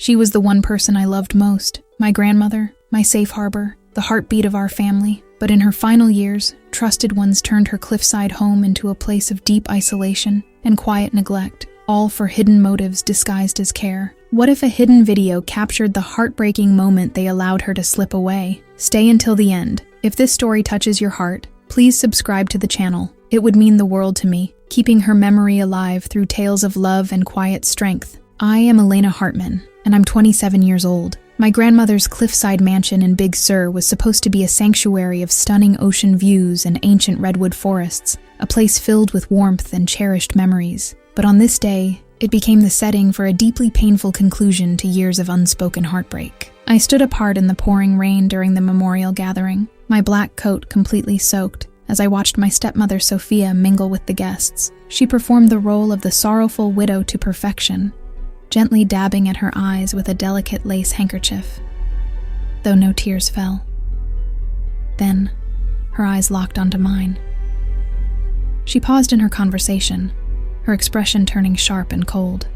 She was the one person I loved most, my grandmother, my safe harbor, the heartbeat of our family. But in her final years, trusted ones turned her cliffside home into a place of deep isolation and quiet neglect, all for hidden motives disguised as care. What if a hidden video captured the heartbreaking moment they allowed her to slip away? Stay until the end. If this story touches your heart, please subscribe to the channel. It would mean the world to me, keeping her memory alive through tales of love and quiet strength. I am Elena Hartmann, and I'm 27 years old. My grandmother's cliffside mansion in Big Sur was supposed to be a sanctuary of stunning ocean views and ancient redwood forests, a place filled with warmth and cherished memories. But on this day, it became the setting for a deeply painful conclusion to years of unspoken heartbreak. I stood apart in the pouring rain during the memorial gathering, my black coat completely soaked, as I watched my stepmother Sophia mingle with the guests. She performed the role of the sorrowful widow to perfection, gently dabbing at her eyes with a delicate lace handkerchief, though no tears fell. Then, her eyes locked onto mine. She paused in her conversation, her expression turning sharp and cold.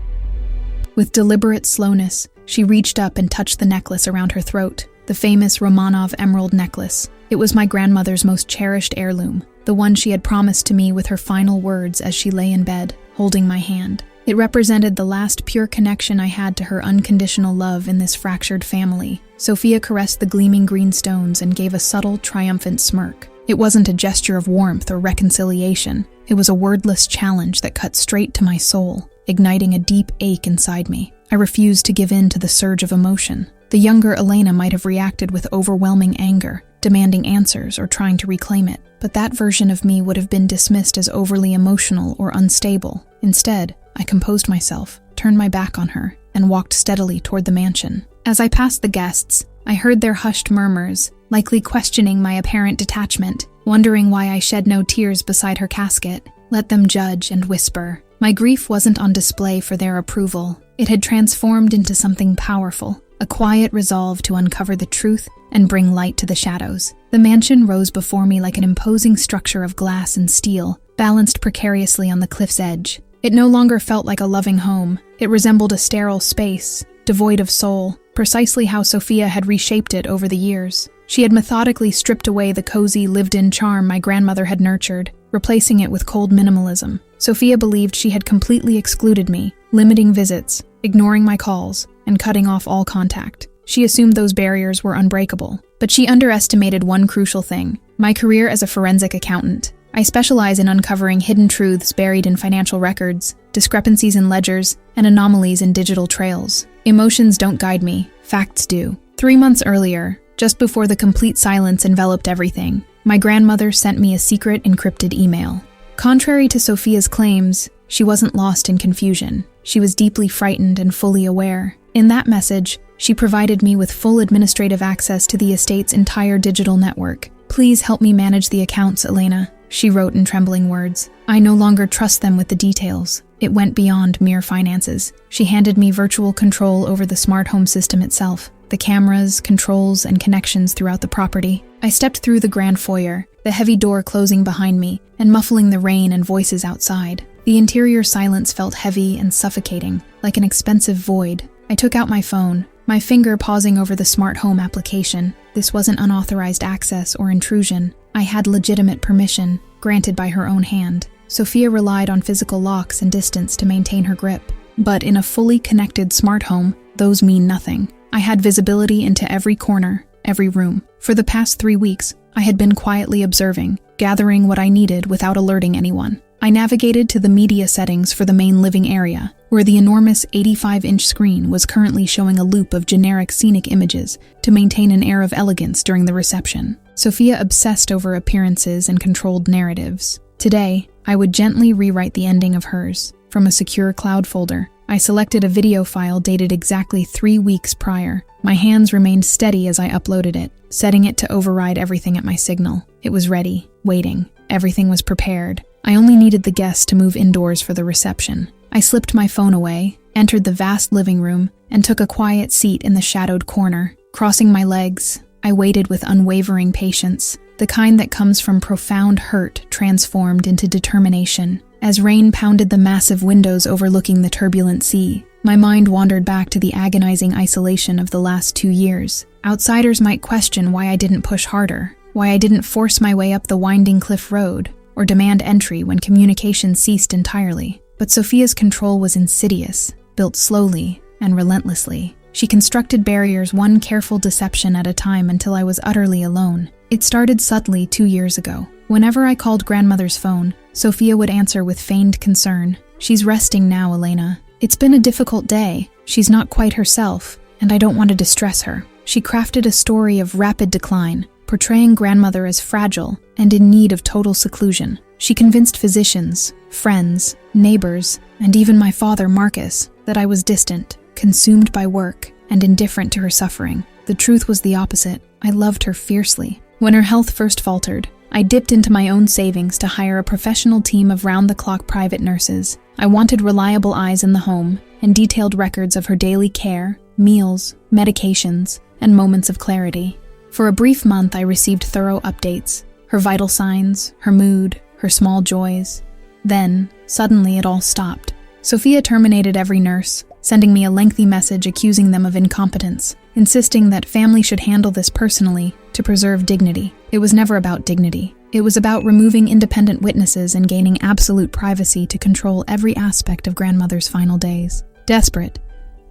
With deliberate slowness, she reached up and touched the necklace around her throat, the famous Romanov emerald necklace. It was my grandmother's most cherished heirloom, the one she had promised to me with her final words as she lay in bed, holding my hand. It represented the last pure connection I had to her unconditional love in this fractured family. Sophia caressed the gleaming green stones and gave a subtle, triumphant smirk. It wasn't a gesture of warmth or reconciliation. It was a wordless challenge that cut straight to my soul, igniting a deep ache inside me. I refused to give in to the surge of emotion. The younger Elena might have reacted with overwhelming anger, demanding answers or trying to reclaim it. But that version of me would have been dismissed as overly emotional or unstable. Instead, I composed myself, turned my back on her, and walked steadily toward the mansion. As I passed the guests, I heard their hushed murmurs, likely questioning my apparent detachment, wondering why I shed no tears beside her casket. Let them judge and whisper. My grief wasn't on display for their approval. It had transformed into something powerful, a quiet resolve to uncover the truth and bring light to the shadows. The mansion rose before me like an imposing structure of glass and steel, balanced precariously on the cliff's edge. It no longer felt like a loving home. It resembled a sterile space, devoid of soul, precisely how Sophia had reshaped it over the years. She had methodically stripped away the cozy, lived-in charm my grandmother had nurtured, replacing it with cold minimalism. Sophia believed she had completely excluded me, limiting visits, ignoring my calls, and cutting off all contact. She assumed those barriers were unbreakable. But she underestimated one crucial thing: my career as a forensic accountant. I specialize in uncovering hidden truths buried in financial records, discrepancies in ledgers, and anomalies in digital trails. Emotions don't guide me, facts do. 3 months earlier, just before the complete silence enveloped everything, my grandmother sent me a secret encrypted email. Contrary to Sophia's claims, she wasn't lost in confusion. She was deeply frightened and fully aware. In that message, she provided me with full administrative access to the estate's entire digital network. "Please help me manage the accounts, Elena," she wrote in trembling words. "I no longer trust them with the details." It went beyond mere finances. She handed me virtual control over the smart home system itself, the cameras, controls, and connections throughout the property. I stepped through the grand foyer, the heavy door closing behind me and muffling the rain and voices outside. The interior silence felt heavy and suffocating, like an expensive void. I took out my phone, my finger pausing over the smart home application. This wasn't unauthorized access or intrusion. I had legitimate permission, granted by her own hand. Sophia relied on physical locks and distance to maintain her grip. But in a fully connected smart home, those mean nothing. I had visibility into every corner, every room. For the past 3 weeks, I had been quietly observing, gathering what I needed without alerting anyone. I navigated to the media settings for the main living area, where the enormous 85-inch screen was currently showing a loop of generic scenic images to maintain an air of elegance during the reception. Sophia obsessed over appearances and controlled narratives. Today, I would gently rewrite the ending of hers. From a secure cloud folder, I selected a video file dated exactly 3 weeks prior. My hands remained steady as I uploaded it, setting it to override everything at my signal. It was ready, waiting. Everything was prepared. I only needed the guests to move indoors for the reception. I slipped my phone away, entered the vast living room, and took a quiet seat in the shadowed corner. Crossing my legs, I waited with unwavering patience, the kind that comes from profound hurt transformed into determination. As rain pounded the massive windows overlooking the turbulent sea, My mind wandered back to the agonizing isolation of the last 2 years. Outsiders might question why I didn't push harder, why I didn't force my way up the winding cliff road, or demand entry when communication ceased entirely. But Sophia's control was insidious, built slowly and relentlessly. She constructed barriers one careful deception at a time until I was utterly alone. It started subtly 2 years ago. Whenever I called grandmother's phone, Sophia would answer with feigned concern. "She's resting now, Elena. It's been a difficult day. She's not quite herself, and I don't want to distress her." She crafted a story of rapid decline, portraying grandmother as fragile and in need of total seclusion. She convinced physicians, friends, neighbors, and even my father, Marcus, that I was distant, consumed by work, and indifferent to her suffering. The truth was the opposite. I loved her fiercely. When her health first faltered, I dipped into my own savings to hire a professional team of round-the-clock private nurses. I wanted reliable eyes in the home and detailed records of her daily care, meals, medications, and moments of clarity. For a brief month, I received thorough updates, her vital signs, her mood, her small joys. Then, suddenly, it all stopped. Sophia terminated every nurse, sending me a lengthy message accusing them of incompetence, insisting that family should handle this personally to preserve dignity. It was never about dignity. It was about removing independent witnesses and gaining absolute privacy to control every aspect of grandmother's final days. Desperate,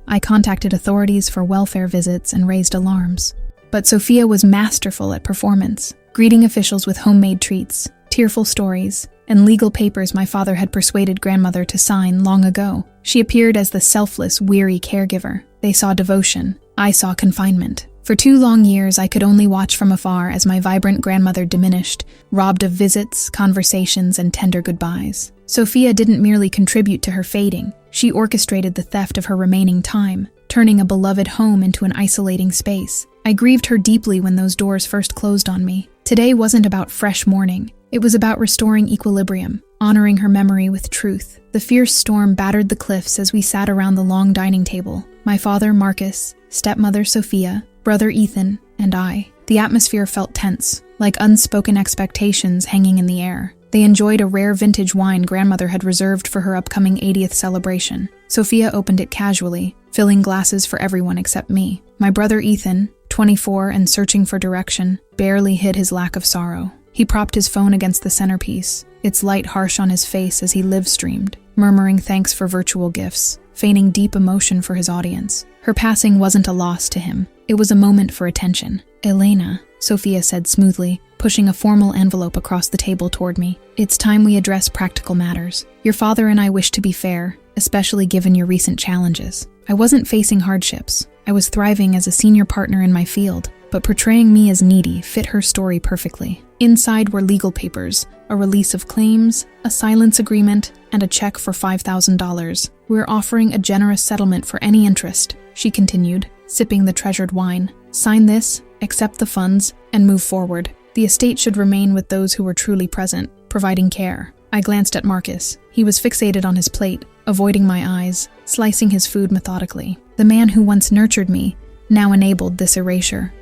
I contacted authorities for welfare visits and raised alarms. But Sophia was masterful at performance, greeting officials with homemade treats, tearful stories, and legal papers my father had persuaded grandmother to sign long ago. She appeared as the selfless, weary caregiver. They saw devotion. I saw confinement. For 2 long years, I could only watch from afar as my vibrant grandmother diminished, robbed of visits, conversations, and tender goodbyes. Sophia didn't merely contribute to her fading. She orchestrated the theft of her remaining time, turning a beloved home into an isolating space. I grieved her deeply when those doors first closed on me. Today wasn't about fresh mourning. It was about restoring equilibrium, honoring her memory with truth. The fierce storm battered the cliffs as we sat around the long dining table. My father, Marcus, stepmother, Sophia, brother Ethan, and I. The atmosphere felt tense, like unspoken expectations hanging in the air. They enjoyed a rare vintage wine grandmother had reserved for her upcoming 80th celebration. Sophia opened it casually, filling glasses for everyone except me. My brother Ethan, 24 and searching for direction, barely hid his lack of sorrow. He propped his phone against the centerpiece, its light harsh on his face as he live-streamed, murmuring thanks for virtual gifts, feigning deep emotion for his audience. Her passing wasn't a loss to him. It was a moment for attention. "Elena," Sophia said smoothly, pushing a formal envelope across the table toward me. "It's time we address practical matters. Your father and I wish to be fair, especially given your recent challenges. I wasn't facing hardships. I was thriving as a senior partner in my field, but portraying me as needy fit her story perfectly. Inside were legal papers, a release of claims, a silence agreement, and a check for $5,000. We're offering a generous settlement for any interest," she continued, sipping the treasured wine. "Sign this, accept the funds, and move forward. The estate should remain with those who were truly present, providing care." I glanced at Marcus. He was fixated on his plate, avoiding my eyes, slicing his food methodically. The man who once nurtured me now enabled this erasure.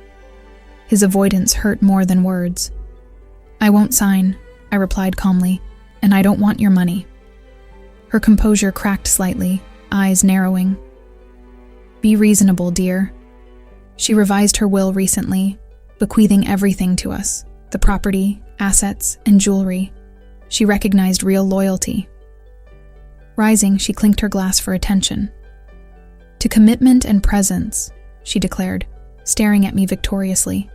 His avoidance hurt more than words. "I won't sign," I replied calmly, "and I don't want your money." Her composure cracked slightly, eyes narrowing. "Be reasonable, dear. She revised her will recently, bequeathing everything to us, the property, assets, and jewelry. She recognized real loyalty." Rising, she clinked her glass for attention. "To commitment and presence," she declared, staring at me victoriously.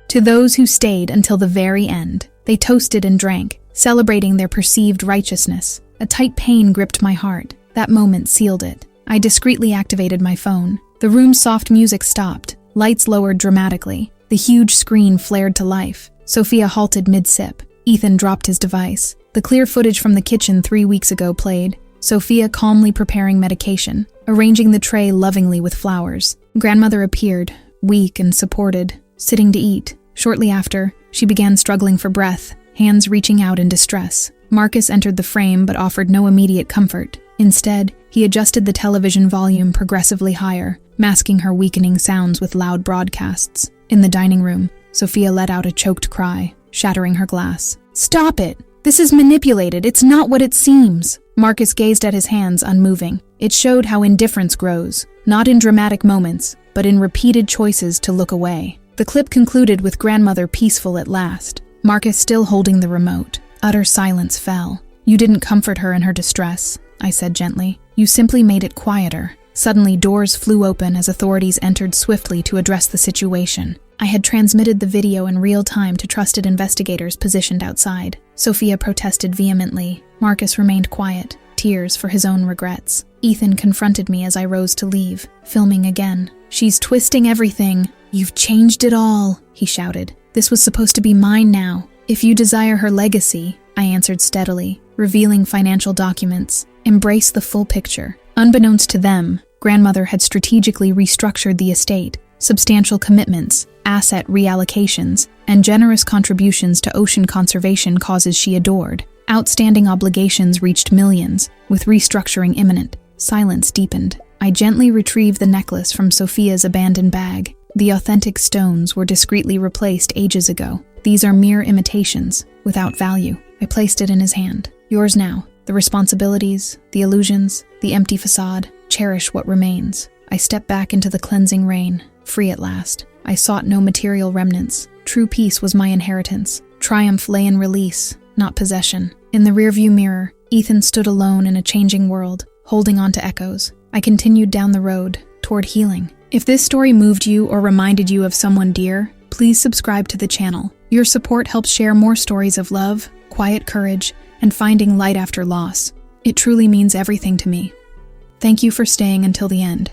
"To those who stayed until the very end." They toasted and drank, celebrating their perceived righteousness. A tight pain gripped my heart. That moment sealed it. I discreetly activated my phone. The room's soft music stopped. Lights lowered dramatically. The huge screen flared to life. Sophia halted mid-sip. Ethan dropped his device. The clear footage from the kitchen 3 weeks ago played. Sophia calmly preparing medication, arranging the tray lovingly with flowers. Grandmother appeared, weak and supported, sitting to eat. Shortly after, she began struggling for breath, hands reaching out in distress. Marcus entered the frame but offered no immediate comfort. Instead, he adjusted the television volume progressively higher, masking her weakening sounds with loud broadcasts. In the dining room, Sophia let out a choked cry, shattering her glass. "Stop it! This is manipulated. It's not what it seems." Marcus gazed at his hands, unmoving. It showed how indifference grows, not in dramatic moments, but in repeated choices to look away. The clip concluded with grandmother peaceful at last, Marcus still holding the remote. Utter silence fell. "You didn't comfort her in her distress," I said gently. "You simply made it quieter." Suddenly, doors flew open as authorities entered swiftly to address the situation. I had transmitted the video in real time to trusted investigators positioned outside. Sophia protested vehemently. Marcus remained quiet, tears for his own regrets. Ethan confronted me as I rose to leave, filming again. "She's twisting everything. You've changed it all," he shouted. "This was supposed to be mine now. If you desire her legacy," I answered steadily, revealing financial documents. "Embrace the full picture." Unbeknownst to them, grandmother had strategically restructured the estate, substantial commitments, asset reallocations, and generous contributions to ocean conservation causes she adored. Outstanding obligations reached millions, with restructuring imminent. Silence deepened. I gently retrieved the necklace from Sophia's abandoned bag. The authentic stones were discreetly replaced ages ago. "These are mere imitations, without value." I placed it in his hand. "Yours now. The responsibilities, the illusions, the empty facade. Cherish what remains." I stepped back into the cleansing rain, free at last. I sought no material remnants. True peace was my inheritance. Triumph lay in release, not possession. In the rearview mirror, Ethan stood alone in a changing world, holding on to echoes. I continued down the road, toward healing. If this story moved you or reminded you of someone dear, please subscribe to the channel. Your support helps share more stories of love, quiet courage, and finding light after loss. It truly means everything to me. Thank you for staying until the end.